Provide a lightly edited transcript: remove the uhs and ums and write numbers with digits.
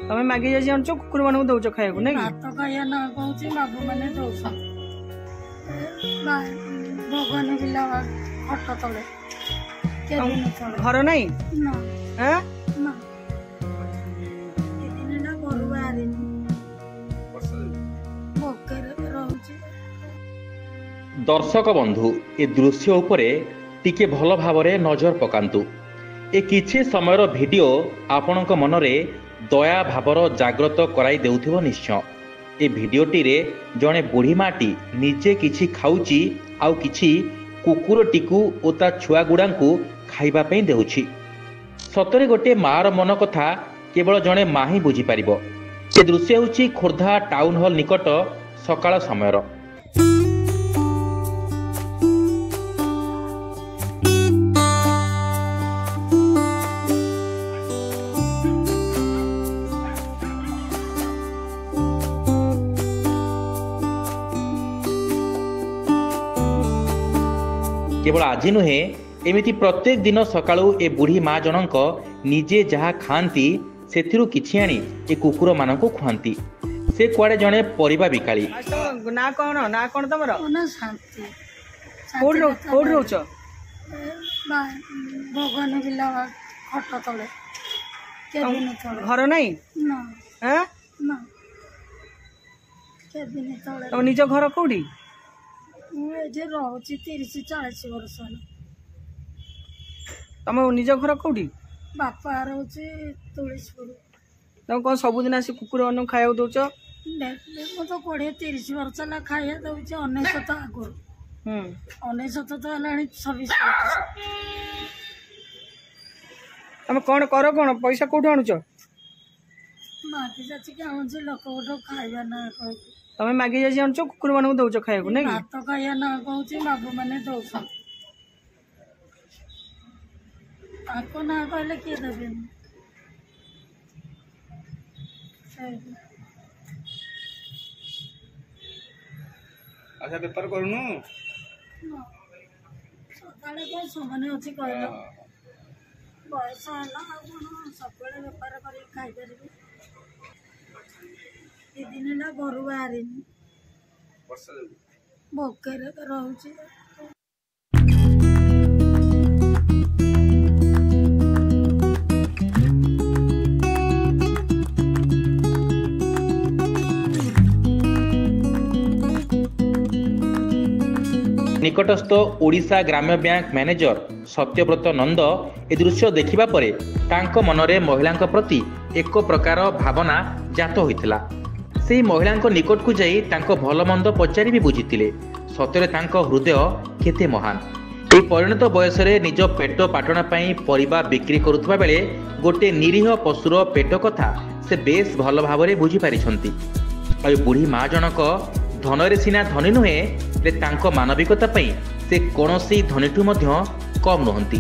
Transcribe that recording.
तमें मागी जाई आनछ कुकुर मानू दउछ खाइबो नै भात खाइया ना कहूची बाबू माने दउछ भगवान बिला खट तले घर नै ना हैं ना इदिने ना घर बाहरी भोकर रहूची। दर्शक बंधु ए दृश्य उपरे टिके भल भावरे नजर पकांतु। ए किछि समयर वीडियो आपणक मनरे दया भावर जाग्रत कराई देउथिबो निश्चय। ए वीडियोटी रे जणे बुढ़ी माटी निजे किछि खाउची आउ किछि कुकुरटीकू ओ ता छुआ गुडांकू खाइबा पई देउछि। सतरे गोटे मार मन कथा केवल जणे मा ही बुझी पारिबो। ए दृश्य होछि खोर्धा टाउन हॉल निकट सकाळ समयर। केवल आज नुहे एमिति प्रत्येक दिन सकाळू ए बुढ़ी माँ जनक निजे जहा खाती सेथिरु किछि आनी ए कुकुर मानकू खुआंती। से कुआडे जणे परिबा बिकाली। ना कोन तमर ओना शांति कोड रोच भगवान बिला खट तले केबिन तले घर नै ना हैं ना केबिन तले तम निज घर कोडी जे रहूची 30-40 वर्ष तम निज घर कोडी बापा रहूची तुळसीपुर। तम कोन सबुदिन आसी कुकुर अनु खाइबो दउछ मु तो 20-30 वर्ष ला खाइया दउची 1900 आगुर 1900 तो हलाणी 26 वर्ष। तम कोन करो कोन पैसा कोठु आणुछ माटी जाची के आउची लोक गोटो खाइबा ना कहू तमें मागी जाई आनछ कुकुर मानू दउछ खाइबो नै भात खाइया ना कहूची बाबू माने दउछ आको ना कहले के देबे। अच्छा बेपार करूनु सकाळे को समान अछि कहलो बयस हला सकाळे बेपार करी खाइ परबे ए दिन ना घर बाहरी भोकर रहूची। निकटस्थ ओडिशा ग्राम्य बैंक मैनेजर सत्यव्रत नंद ए दृश्य देखिबा परे तांको मनरे महिलांक प्रति एक प्रकार भावना जात होइतिला। सेही महिलांक निकट को जाई तांको भल मंद पचारि भी बुझितिले। सतरे तांको हृदय केते महान। ए परिणत बयस रे निज पेट पाटणा पई परिबा बिक्री करुथबा बेले गोटे निरीह पशुर पेट कथा से बेस भल भावरे बुझी पारिछंती। आ बुढ़ी माँ जनक धनरे सिना धनी नुहे रे तांको मानविकता पई से कोनोसी धनीठू मध्य कम नहंती।